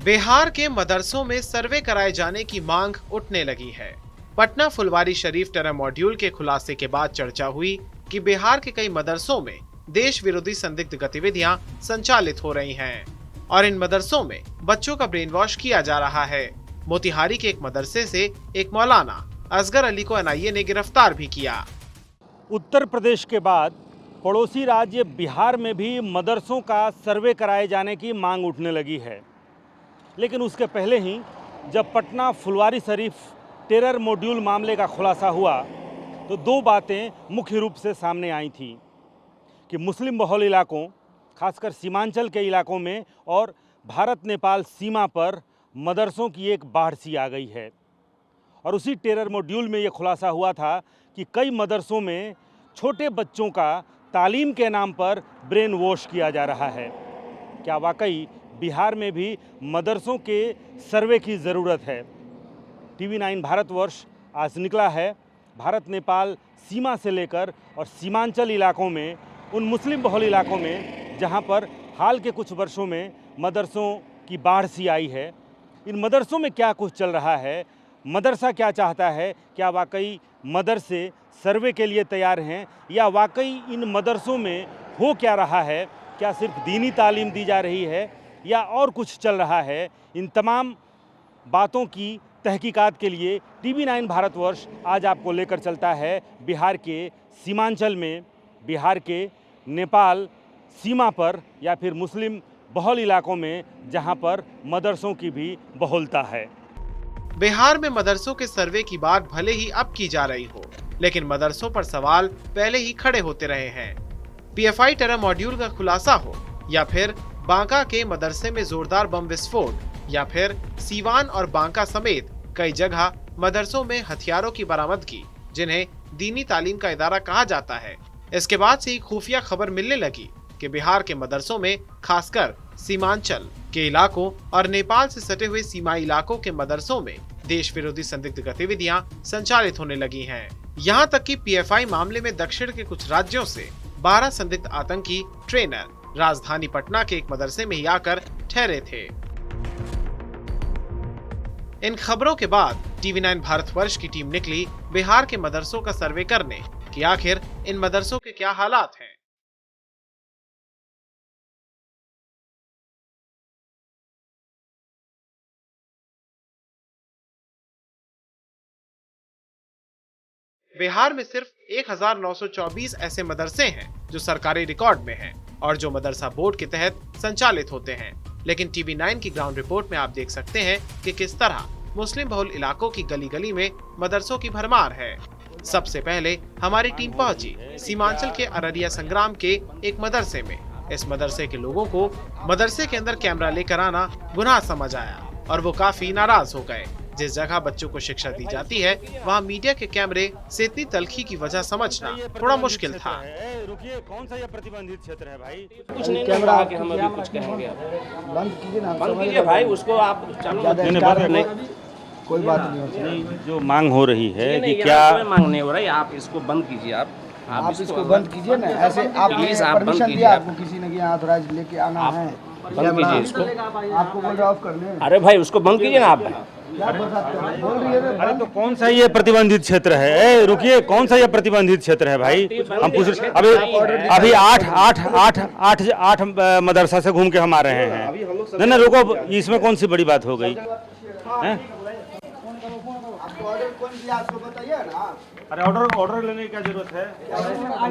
बिहार के मदरसों में सर्वे कराए जाने की मांग उठने लगी है। पटना फुलवारी शरीफ टेरर मॉड्यूल के खुलासे के बाद चर्चा हुई कि बिहार के कई मदरसों में देश विरोधी संदिग्ध गतिविधियां संचालित हो रही हैं और इन मदरसों में बच्चों का ब्रेन वॉश किया जा रहा है। मोतिहारी के एक मदरसे से एक मौलाना असगर अली को एनआईए ने गिरफ्तार भी किया। उत्तर प्रदेश के बाद पड़ोसी राज्य बिहार में भी मदरसों का सर्वे कराए जाने की मांग उठने लगी है। लेकिन उसके पहले ही जब पटना फुलवारी शरीफ टेरर मॉड्यूल मामले का खुलासा हुआ तो दो बातें मुख्य रूप से सामने आई थीं कि मुस्लिम बहुल इलाकों, खासकर सीमांचल के इलाकों में और भारत नेपाल सीमा पर मदरसों की एक बाढ़ सी आ गई है। और उसी टेरर मॉड्यूल में ये खुलासा हुआ था कि कई मदरसों में छोटे बच्चों का तालीम के नाम पर ब्रेन वॉश किया जा रहा है। क्या वाकई बिहार में भी मदरसों के सर्वे की ज़रूरत है? TV9 भारतवर्ष आज निकला है भारत नेपाल सीमा से लेकर और सीमांचल इलाकों में, उन मुस्लिम बहुल इलाकों में जहां पर हाल के कुछ वर्षों में मदरसों की बाढ़ सी आई है। इन मदरसों में क्या कुछ चल रहा है, मदरसा क्या चाहता है, क्या वाकई मदरसे सर्वे के लिए तैयार हैं या वाकई इन मदरसों में हो क्या रहा है, क्या सिर्फ दीनी तालीम दी जा रही है या और कुछ चल रहा है। इन तमाम बातों की तहकीकात के लिए TV9 भारतवर्ष आज आपको लेकर चलता है बिहार के सीमांचल में, बिहार के नेपाल सीमा पर या फिर मुस्लिम बहुल इलाकों में जहां पर मदरसों की भी बहुलता है। बिहार में मदरसों के सर्वे की बात भले ही अब की जा रही हो, लेकिन मदरसों पर सवाल पहले ही खड़े होते रहे हैं। PFI टेरर मॉड्यूल का खुलासा हो या फिर बांका के मदरसे में जोरदार बम विस्फोट या फिर सीवान और बांका समेत कई जगह मदरसों में हथियारों की बरामदगी, जिन्हें दीनी तालीम का इदारा कहा जाता है, इसके बाद से ही खुफिया खबर मिलने लगी कि बिहार के मदरसों में खासकर सीमांचल के इलाकों और नेपाल से सटे हुए सीमाई इलाकों के मदरसों में देश विरोधी संदिग्ध गतिविधियां संचालित होने लगी हैं। यहां तक कि PFI मामले में दक्षिण के कुछ राज्यों से 12 संदिग्ध आतंकी ट्रेनर राजधानी पटना के एक मदरसे में ही आकर ठहरे थे। इन खबरों के बाद TV9 भारतवर्ष की टीम निकली बिहार के मदरसों का सर्वे करने कि आखिर इन मदरसों के क्या हालात हैं। बिहार में सिर्फ 1924 ऐसे मदरसे हैं जो सरकारी रिकॉर्ड में हैं और जो मदरसा बोर्ड के तहत संचालित होते हैं। लेकिन TV9 की ग्राउंड रिपोर्ट में आप देख सकते हैं कि किस तरह मुस्लिम बहुल इलाकों की गली गली में मदरसों की भरमार है। सबसे पहले हमारी टीम पहुंची सीमांचल के अररिया संग्राम के एक मदरसे में। इस मदरसे के लोगों को मदरसे के अंदर कैमरा लेकर आना गुनाह समझ आया और वो काफी नाराज हो गए। जिस जगह बच्चों को शिक्षा दी जाती है वहाँ मीडिया के कैमरे से इतनी तलखी की वजह समझना थोड़ा मुश्किल था। रुकिए, कौन सा ये प्रतिबंधित क्षेत्र है भाई? कुछ नहीं कैमरा आके हम अभी कुछ कहेंगे। बंद कीजिए ना, बंद कीजिए भाई, उसको आप चालू नहीं, कोई बात नहीं होती। जो मांग हो रही है कि क्या मांग नहीं हो रही, आप इसको बंद कीजिए। आप इसको बंद कीजिए ना, ऐसे आप परमिशन दिया आपको किसी ने कि ऑथराइज लेके आना है, बंद कीजिए इसको। आपको बोल रहा ऑफ करने। अरे भाई उसको बंद कीजिए ना आप। बोल रही है अरे तो कौन सा ये प्रतिबंधित क्षेत्र है? रुकिए, कौन सा ये प्रतिबंधित क्षेत्र है भाई? हम पूछ रहे अभी आठ मदरसा से घूम के हम आ रहे हैं। नहीं रुको, इसमें कौन सी बड़ी बात हो गई? अरे ऑर्डर लेने की क्या जरूरत है?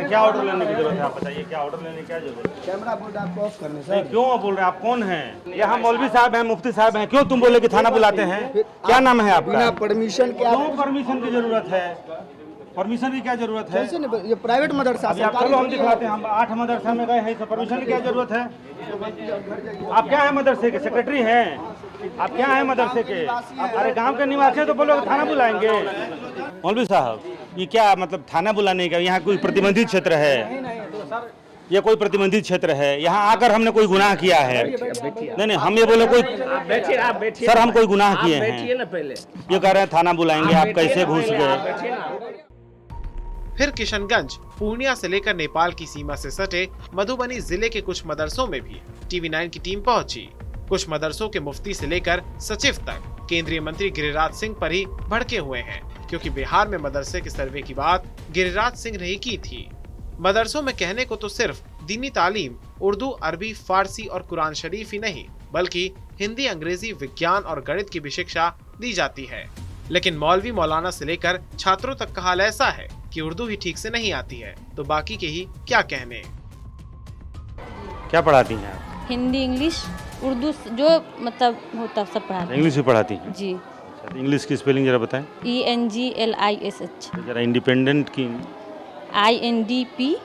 क्या ऑर्डर लेने की जरूरत है? आप बताइए, क्या ऑर्डर लेने की क्या जरूरत है? कैमरा बोर्ड आपको ऑफ करने सर। क्यों बोल रहे हैं? आप कौन हैं? यहाँ मौलवी साहब हैं, मुफ्ती साहब हैं, क्यों तुम बोले कि थाना बुलाते हैं? क्या नाम है आपका? बिना परमिशन के क्यों परमिशन की जरूरत है? परमिशन की क्या जरूरत है? ये प्राइवेट मदरसा अभी आप चलो, हम दिखलाते हैं। हम 8 मदरसा में गए हैं, तो परमिशन की क्या जरूरत है? आप क्या है मदरसे के? सेक्रेटरी हैं? आप क्या है मदरसे के? अरे गांव के निवासी तो बोलो थाना बुलाएंगे। मौलवी साहब, ये क्या मतलब थाना बुलाने का? यहाँ कोई प्रतिबंधित क्षेत्र है? ये कोई प्रतिबंधित क्षेत्र है? यहाँ आकर हमने कोई गुनाह किया है? नहीं, हम ये बोले कोई सर हम कोई गुनाह किए हैं? ये कह रहे हैं थाना बुलाएंगे, आप कैसे घुस गए? फिर किशनगंज, पूर्णिया से लेकर नेपाल की सीमा से सटे मधुबनी जिले के कुछ मदरसों में भी TV9 की टीम पहुंची। कुछ मदरसों के मुफ्ती से लेकर सचिव तक केंद्रीय मंत्री गिरिराज सिंह पर ही भड़के हुए हैं, क्योंकि बिहार में मदरसे के सर्वे की बात गिरिराज सिंह ने ही की थी। मदरसों में कहने को तो सिर्फ दीनी तालीम, उर्दू, अरबी, फारसी और कुरान शरीफ ही नहीं बल्कि हिंदी, अंग्रेजी, विज्ञान और गणित की भी शिक्षा दी जाती है। लेकिन मौलवी मौलाना से लेकर छात्रों तक का हाल ऐसा है कि उर्दू ही ठीक से नहीं आती है, तो बाकी के ही क्या कहने। क्या पढ़ाती हैं आप? हिंदी, इंग्लिश, उर्दू, जो मतलब होता है सब पढ़ाते हैं। इंग्लिश भी पढ़ाती हैं? जी। अच्छा, तो इंग्लिश की स्पेलिंग जरा बताएं। ENGLISH। तो जरा इंडिपेंडेंट की। INDPENDENCE।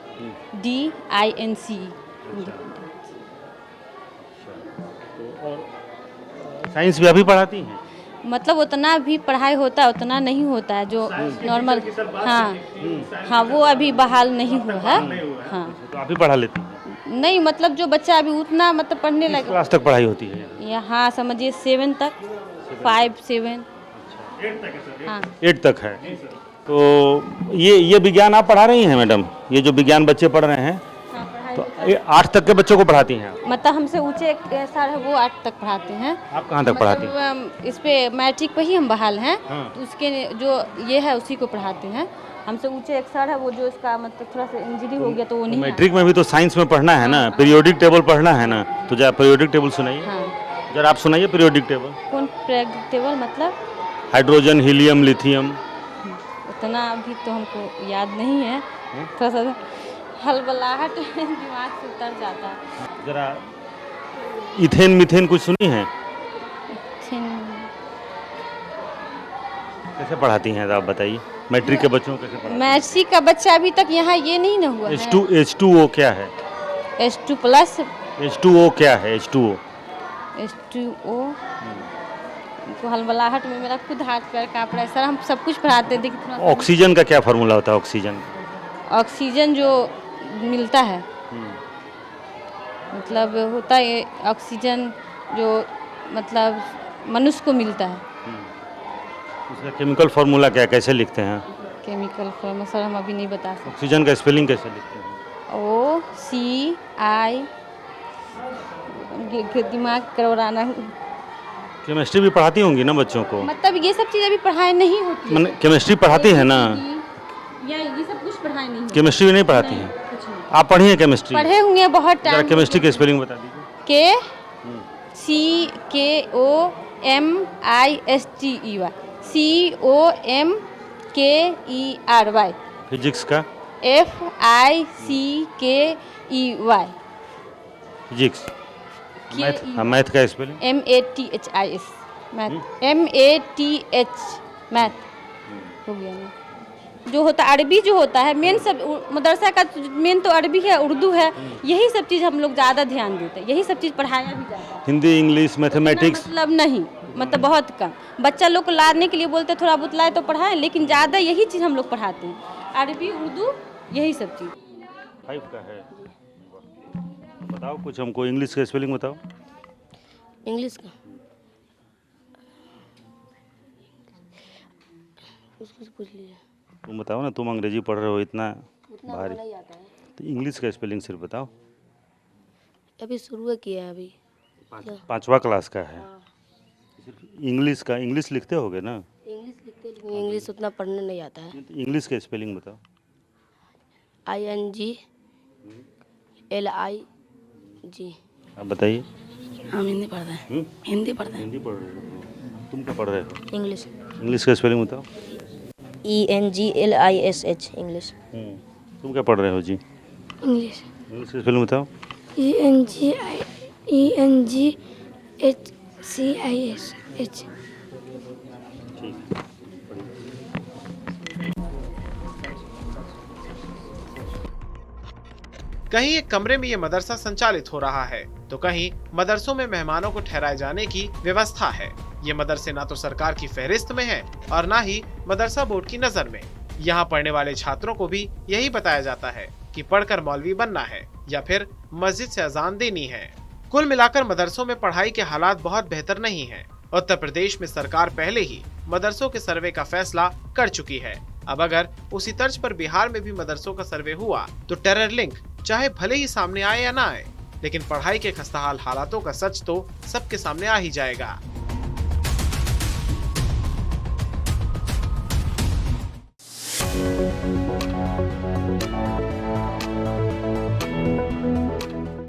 साइंस भी अभी पढ़ाती हैं? मतलब उतना भी पढ़ाई होता है उतना नहीं होता है जो नॉर्मल। हाँ हाँ, वो अभी बहाल नहीं हुआ है। हाँ, तो आप ही पढ़ा लेती हैं? नहीं, मतलब जो बच्चा अभी उतना मतलब पढ़ने किस लगा। क्लास तक पढ़ाई होती है? यहाँ समझिए 7 तक, 5, 7। हाँ, 8 तक है। तो ये विज्ञान आप पढ़ा रही हैं मैडम? ये जो विज्ञान बच्चे पढ़ रहे हैं, तो 8 तक के बच्चों को पढ़ाती हैं आप? मतलब हमसे ऊंचे एक सर है, वो 8 तक पढ़ाते हैं। आप कहाँ तक पढ़ाती हैं? मतलब इस पे मैट्रिक पे ही हम बहाल हैं। हाँ। तो उसके जो ये है उसी को पढ़ाते हैं। हमसे ऊंचे एक सर है, वो जो इसका मतलब थोड़ा सा इंजरी हो गया तो वो नहीं मैट्रिक में भी तो साइंस में पढ़ना है ना, पीरियोडिक टेबल पढ़ना है ना, तो जरा पीरियोडिक टेबल सुनाइए। हाँ। जरा आप सुनाइए पीरियोडिक टेबल। कौन पीरियोडिक टेबल मतलब? Hydrogen, helium, lithium. उतना अभी तो हमको याद नहीं है, थोड़ा सा हलबलाहट दिमाग से उतर जाता है। जरा इथेन, मीथेन कुछ सुनी है? कैसे पढ़ाती हैं आप बताइए? मैट्रिक के बच्चों को कैसे पढ़ाती हैं? मैट्रिक का बच्चा अभी तक यहाँ ये नहीं ना हुआ है। H2O क्या है? H2+। H2O क्या है? H2O तो हलबलाहट में मेरा खुद हाथ पैर काँप रहा है सर। हम सब कुछ पढ़ाते हैं, देखिए। ऑक्सीजन का क्या फार्मूला होता है? ऑक्सीजन ऑक्सीजन जो मिलता है, मतलब होता है ऑक्सीजन जो मतलब मनुष्य को मिलता है। उसका केमिकल फार्मूला क्या, कैसे लिखते हैं? केमिकल फार्मूला सर हम अभी नहीं बता सकते। ऑक्सीजन का स्पेलिंग कैसे लिखते हैं? OCI। दिमाग करवाना। केमिस्ट्री भी पढ़ाती होंगी ना बच्चों को? मतलब ये सब चीज़ अभी पढ़ाई नहीं होती मैंने केमिस्ट्री पढ़ाती है ना? या ये सब कुछ पढ़ाई नहीं होती। केमिस्ट्री भी नहीं पढ़ाती हैं? कुछ नहीं। आप पढ़ी हैं केमिस्ट्री? पढ़े होंगे बहुत जरा टाइम। केमिस्ट्री के स्पेलिंग बता दीजिए। KCOMISTEY। फिजिक्स का? FICKEY। फिजिक्स। मैथ का स्पेलिंग? MATHIS। MATH मैथ हो गया ना। जो होता अरबी जो होता है मेन, सब मदरसा का मेन तो अरबी है, उर्दू है, यही सब चीज़ हम लोग ज़्यादा ध्यान देते हैं, यही सब चीज़ पढ़ाया भी जाता है। हिंदी, इंग्लिश, मैथमेटिक्स मतलब नहीं, मतलब बहुत कम। बच्चा लोग को लाने के लिए बोलते थोड़ा बुतलाए तो पढ़ाएं, लेकिन ज़्यादा यही चीज़ हम लोग पढ़ाते हैं, अरबी, उर्दू, यही सब चीज़। 5 का है। बताओ कुछ हमको इंग्लिश का स्पेलिंग बताओ। इंग्लिश का उसको पूछ लीजिए। तुम बताओ ना, तुम अंग्रेजी पढ़ रहे हो इतना भारी, नहीं आता है। तो इंग्लिश का स्पेलिंग सिर्फ बताओ। अभी शुरू किया है अभी। 5वां क्लास का है। इंग्लिश का, इंग्लिश लिखते होगे ना? इंग्लिश लिखते लेकिन इंग्लिश उतना पढ़ने नहीं आता है। तो इंग्लिश का स्पेलिंग बताओ। INGLIG। आप बताइए। हम हिंदी पढ़ते हैं। हिंदी पढ़ते हैं। हिंदी पढ़ रहे हो? तुम क्या पढ़ रहे हो? इंग्लिश। इंग्लिश का स्पेलिंग बताओ। ENGLISH English. तुम क्या पढ़ रहे हो जी? इंग्लिश। इंग्लिश का स्पेलिंग बताओ। ENGHCISH। कहीं एक कमरे में ये मदरसा संचालित हो रहा है तो कहीं मदरसों में मेहमानों को ठहराए जाने की व्यवस्था है। ये मदरसे ना तो सरकार की फहरिस्त में है और ना ही मदरसा बोर्ड की नजर में। यहाँ पढ़ने वाले छात्रों को भी यही बताया जाता है कि पढ़कर मौलवी बनना है या फिर मस्जिद से अजान देनी है। कुल मिलाकर मदरसों में पढ़ाई के हालात बहुत बेहतर नहीं है। उत्तर प्रदेश में सरकार पहले ही मदरसों के सर्वे का फैसला कर चुकी है। अब अगर उसी तर्ज पर बिहार में भी मदरसों का सर्वे हुआ तो टेरर लिंक चाहे भले ही सामने आए या ना आए, लेकिन पढ़ाई के खस्ताहाल हालातों का सच तो सबके सामने आ ही जाएगा।